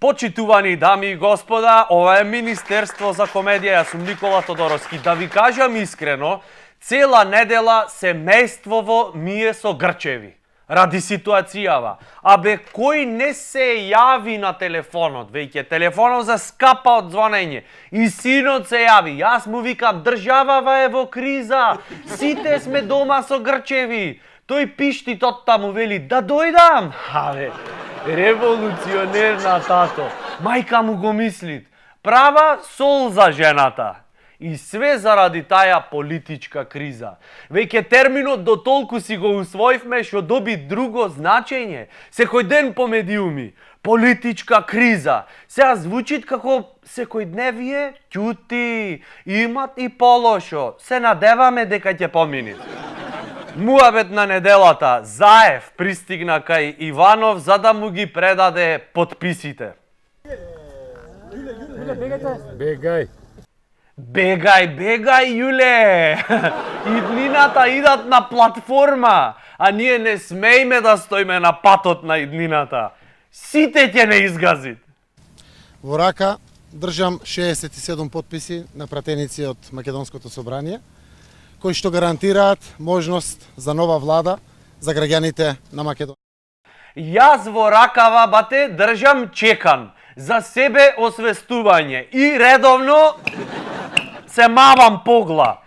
Почитувани дами и господа, ова е Министерство за комедија, јас сум Никола Тодоровски. Да ви кажам искрено, цела недела семејствово ми е со грчеви. Ради ситуацијава. Абе, кој не се јави на телефонот, веќе телефонот заскапа од звонење. И синот се јави. Јас му викам, државава е во криза. Сите сме дома со грчеви. Тој пишти тотта му вели, да дојдам. Абе, револуционер на тато. Мајка му го мислит. Права сол за жената. И све заради таја политичка криза. Веќе терминот до толку си го усвоивме што доби друго значење. Секој ден по медиуми. Политичка криза. Сега звучит како секојдневие, ќути, имат и полошо. Се надеваме дека ќе помине. Муабет на неделата, Заев пристигна кај Иванов за да му ги предаде подписите. Бегај. Бегај, Јуле! Иднината идат на платформа, а ние не смееме да стоиме на патот на иднината. Сите ќе не изгазит. Во рака држам 67 подписи на пратеници од Македонското собрание, кои што гарантираат можност за нова влада за граѓаните на Македонија. Јас во ракава, бате, држам чекан за себе освестување и редовно се мавам погла.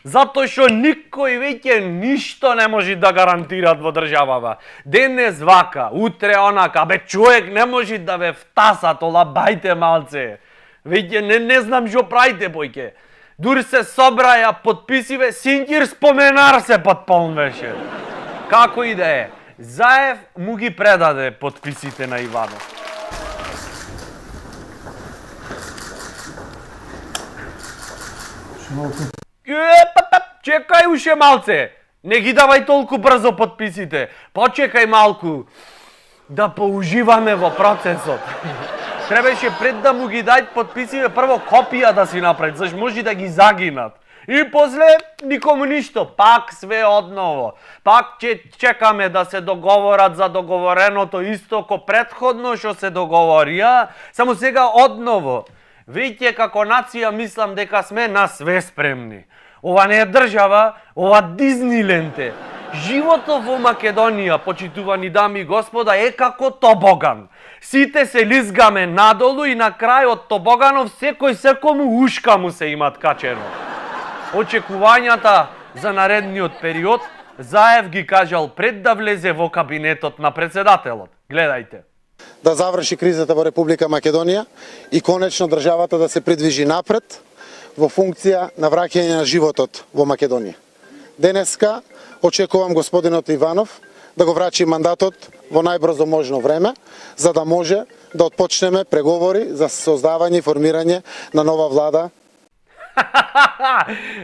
Затоа што никој веќе ништо не може да гарантират во државава. Денес вака, утре онака, бе човек не може да ве втасат, олабајте малце. Веќе не знам што правите бојке. Дури се собраја подписиве, Синкир споменар се потполнвеше. Како и да е, Заев му ги предаде подписите на Иванов. Чекај уште малце, не ги давај толку брзо подписите, почекај малку да поуживаме во процесот. Требаше пред да му ги дај подписите, прво копија да си направи, заш може да ги загинат. И после никому ништо, пак све одново. Пак ќе чекаме да се договорат за договореното исто ко претходно што се договорија, само сега одново. Веќе како нација мислам дека сме на све спремни. Ова не е држава, ова Дизниленд е. Животот во Македонија, почитувани дами и господа, е како тобоган. Сите се лизгаме надолу и на крај од тобоганов секој секому ушка му се имат качено. Очекувањата за наредниот период Заев ги кажал пред да влезе во кабинетот на председателот. Гледајте. Да заврши кризата во Република Македонија и конечно државата да се придвижи напред во функција на враќање на животот во Македонија. Денеска очекувам господинот Иванов да го врачи мандатот во најбрзо можно време, за да може да отпочнеме преговори за создавање и формирање на нова влада.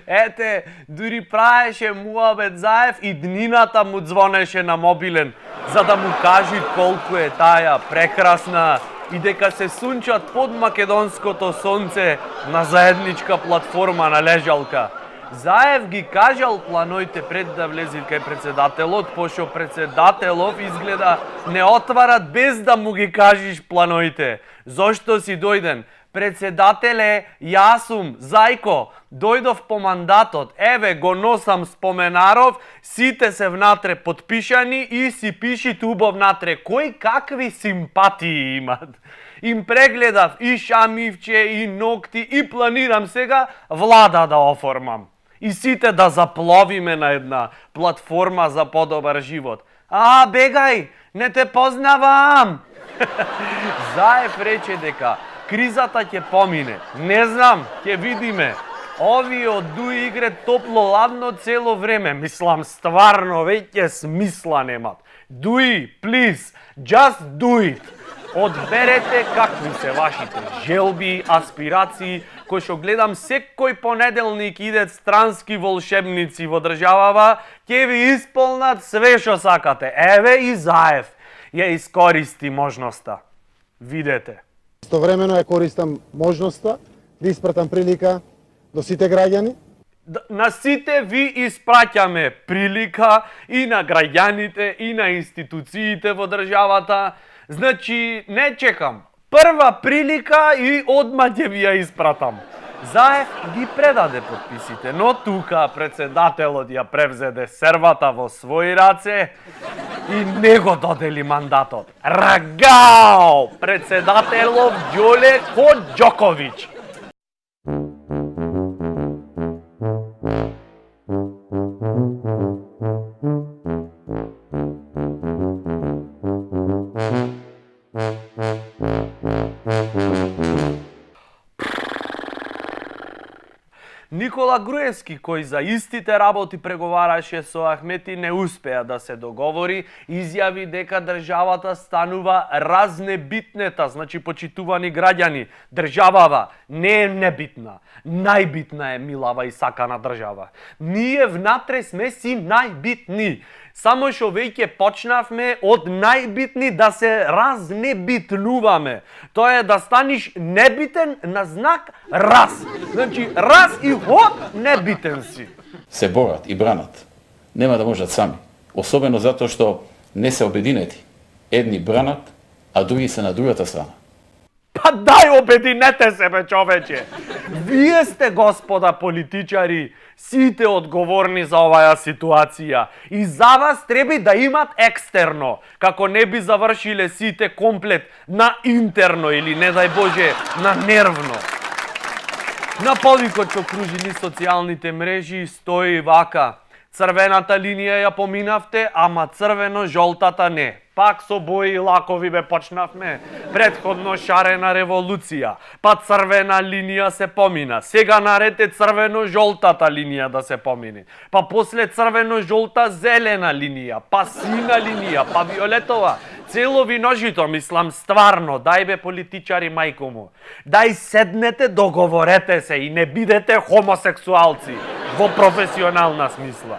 Ете, дури правеше муабет Заев и днината му звонеше на мобилен, за да му кажи колку е таја прекрасна и дека се сунчат под македонското сонце на заедничка платформа на лежалка. Заев ги кажал планоите пред да влези кај председателот, пошто председателов изгледа не отварат без да му ги кажеш планоите. Зошто си дојден? Председателе, јас сум, Зајко, дојдов по мандатот, еве го носам споменаров, сите се внатре подпишани и си пиши убав натре. Кој какви симпатии имат? Им прегледав и шамивче, и ногти, и планирам сега влада да оформам. И сите да запловиме на една платформа за подобар живот. А, бегај, не те познавам! Заев рече дека кризата ќе помине. Не знам, ќе видиме. Овие од дуи игре топло-ладно цело време. Мислам, стварно, веќе смисла немат. Дуи, please, just do it. Одберете какви се вашите желби, аспирации, кои што гледам секој понеделник идат странски волшебници во државава, ќе ви исполнат све што сакате. Еве и Заев ја искористи можноста. Видете. Истовремено ја користам можноста да испратам прилика до сите граѓани. На сите ви испраќаме прилика и на граѓаните и на институциите во државата. Значи, не чекам. прва прилика и одма ќе ви ја испратам. Заев ги предаде подписите, но тука председателот ја превзеде сервата во своји раце и не го додели мандатот. Рагао! Председателов Ѓоле Коџоковиќ. Никола Груевски, кој за истите работи преговараше со Ахмети, не успеа да се договори, изјави дека државата станува разнебитнета, значи почитувани граѓани. Државава не е небитна, најбитна е милава и сакана држава. Ние внатре сме си најбитни. Само што веќе почнавме од најбитни да се разнебитнуваме. Тоа е да станиш небитен на знак раз. Значи раз и хоп, небитен си. Се борат и бранат. Нема да можат сами. Особено затоа што не се обединети. Едни бранат, а други се на другата страна. Па дај обединете се, бе, човече! Вие сте, господа политичари, сите одговорни за оваа ситуација. И за вас треба да имат екстерно, како не би завршиле сите комплет на интерно или, не дај Боже, на нервно. На повикот што кружи низ социјалните мрежи стои вака: црвената линија ја поминавте, ама црвено-жолтата не. Пак со бои и лакови бе почнавме. Предходно шарена револуција, па црвена линија се помина. Сега наред е црвено-жолтата линија да се помине. Па после црвено-жолта зелена линија, па сина линија, па виолетова. Цело виножито, мислам, стварно, дај бе политичари мајко му. Дај седнете, договорете се и не бидете хомосексуалци во професионална смисла.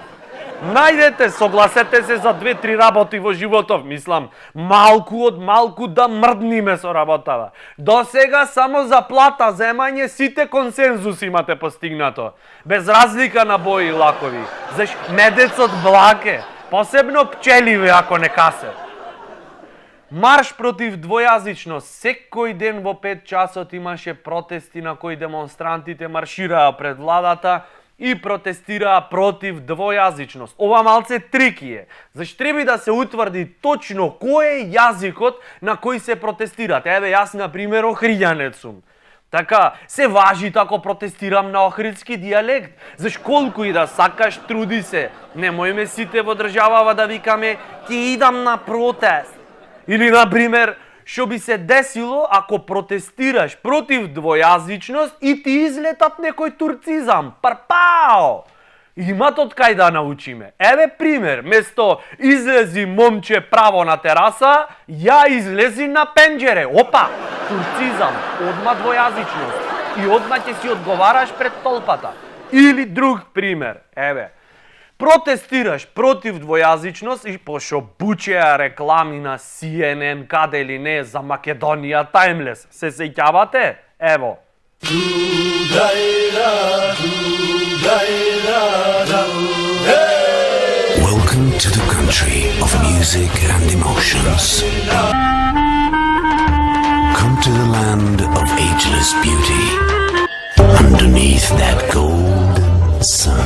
Најдете, согласете се за 2-3 работи во животов, мислам, малку од малку да мрдниме со работава. До сега само за плата земање сите консензус имате постигнато, без разлика на бои и лакови. Заш медецот блаке, посебно пчеливе ако не касе. Марш против двојазичност. Секој ден во 5 часот имаше протести на кои демонстрантите маршираа пред владата и протестираа против двојазичност. Ова малце трики е. Зашто треба да се утврди точно кој е јазикот на кој се протестират. Еве, јас, на пример, охриѓанец сум. Така, се важи ако протестирам на охридски дијалект. Зашто колку и да сакаш, труди се. Немојме сите во државава да викаме ќе идам на протест. Или, на пример, што би се десило ако протестираш против двојазичност и ти излетат некој турцизам. Парпао! Имат од кај да научиме. Еве пример, место излези момче право на тераса, ја излези на пенџере. Опа! Турцизам, одма двојазичност. И одма ќе си одговараш пред толпата. Или друг пример, еве. Протестираш против двојазичност и пошо бучеа реклами на CNN, каде ли не, за Македонија Таймлес. Се сеќавате? Ево. Welcome to the country of music and emotions. Come to the land of ageless beauty. Underneath that golden sun.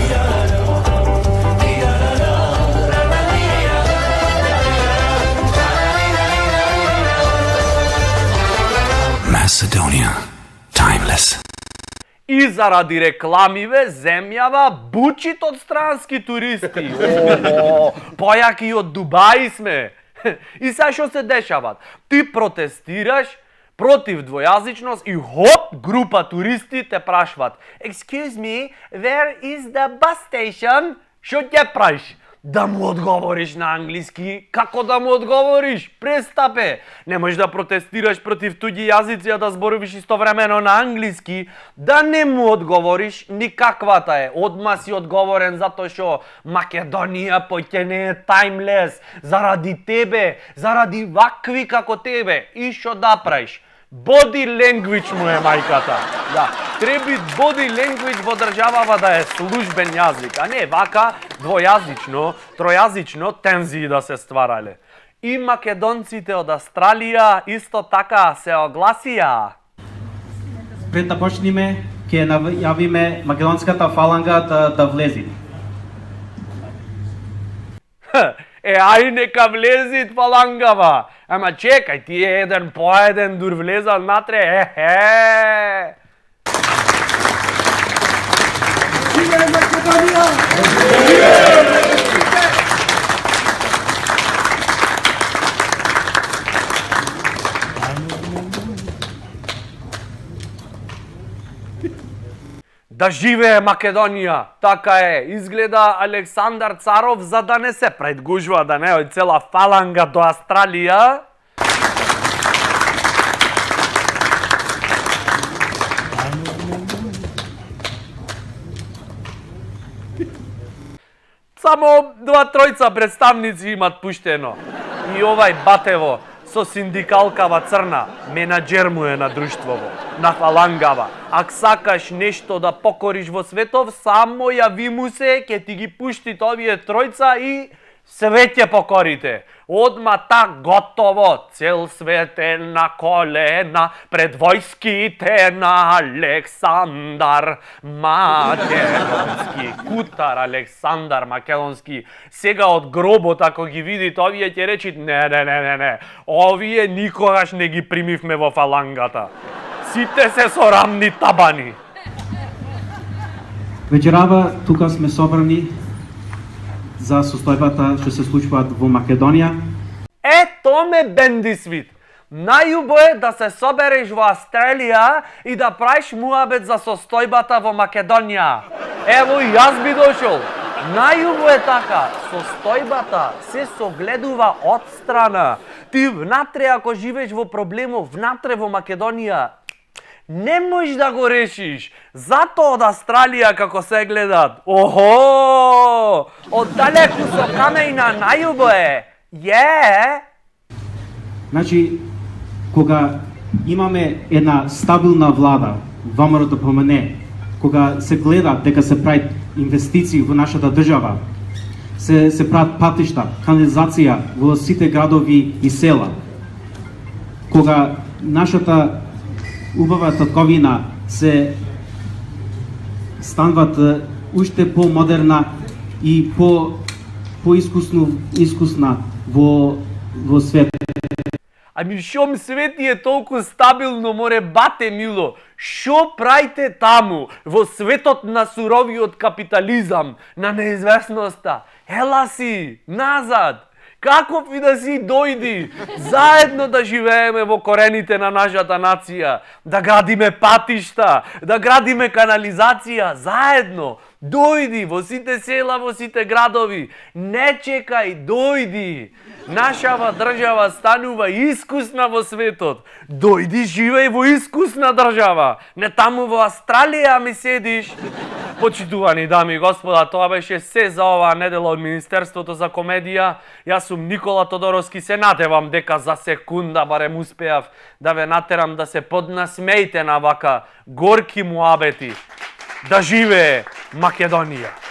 Macedonia, timeless. И заради рекламиве земјава бучит од странски туристи. Појаки од Дубај сме. И сега што се дешават? Ти протестираш против двојазичност и хоп, група туристи те прашват: Excuse me, where is the bus station? Што ќе правиш? Да му одговориш на англиски? Како да му одговориш? Престапе! Не можеш да протестираш против туѓи јазици, а да зборуваш истовремено на англиски. Да не му одговориш, никаквата е. Одма си одговорен затоа што Македонија поќе не е таймлес. Заради тебе, заради вакви како тебе. И што да правиш? Body language му е мајката. Да, треби body language во државава да е службен јазик, а не вака двојазично, тројазично тензии да се стварале. И македонците од Австралија исто така се огласија. Пред да почнеме, ќе најавиме македонската фаланга да влези. Ај нека влезит фалангава. Ама чекај, тие еден по еден дур влезат натре. Да живее Македонија! Така е, изгледа Александар Царов за да не се предгужва, да не од цела фаланга до Австралија. Само 2-3 представници имат пуштено. И овај Батево со синдикалкава црна, менаџер му е на друштвово, на фалангава. Ако сакаш нешто да покориш во светов, само јави му се, ќе ти ги пушти овие тројца и свет ќе покорите. Одма так готово, цел свет е на колена пред војските на Александар Македонски. Кутар Александар Македонски. Сега од гробот, ако ги видите, овие ќе речит, не. Овие никогаш не ги примивме во фалангата. Сите се со рамни табани. Вечерава тука сме собрани за состојбата што се случуваат во Македонија. Ето ме бенди свит. Најубо е да се собереш во Австралија и да правиш муабет за состојбата во Македонија. Ево и јас би дошол. Најубо е така. Состојбата се согледува од страна. Ти внатре, ако живееш во проблемов, внатре во Македонија, не можеш да го решиш. Зато од Австралија како се гледат. Охо! Оддалеку со камејна најубо е. Значи, кога имаме една стабилна влада, ВМРО да помене, кога се гледа дека се прават инвестиции во нашата држава, се прават патишта, канализација во сите градови и села, кога нашата убава татковина се станват уште по-модерна и по-искусна во свет. Ами шом свет е толку стабилно, море бате мило. Шо правите таму, во светот на суровиот капитализам, на неизвестноста? Ела си, назад. Каков и да си дојди, заедно да живееме во корените на нашата нација, да градиме патишта, да градиме канализација, заедно. Дојди во сите села, во сите градови. Не чекај, дојди. Нашава држава станува искусна во светот. Дојди, живеј во искусна држава. Не таму во Австралија ми седиш. Почитувани дами и господа, тоа беше се за оваа недела од Министерството за комедија. Јас сум Никола Тодоровски, се надевам дека за секунда барем успеав да ве натерам да се поднасмејте на вака горки муабети. Да живее Македонија!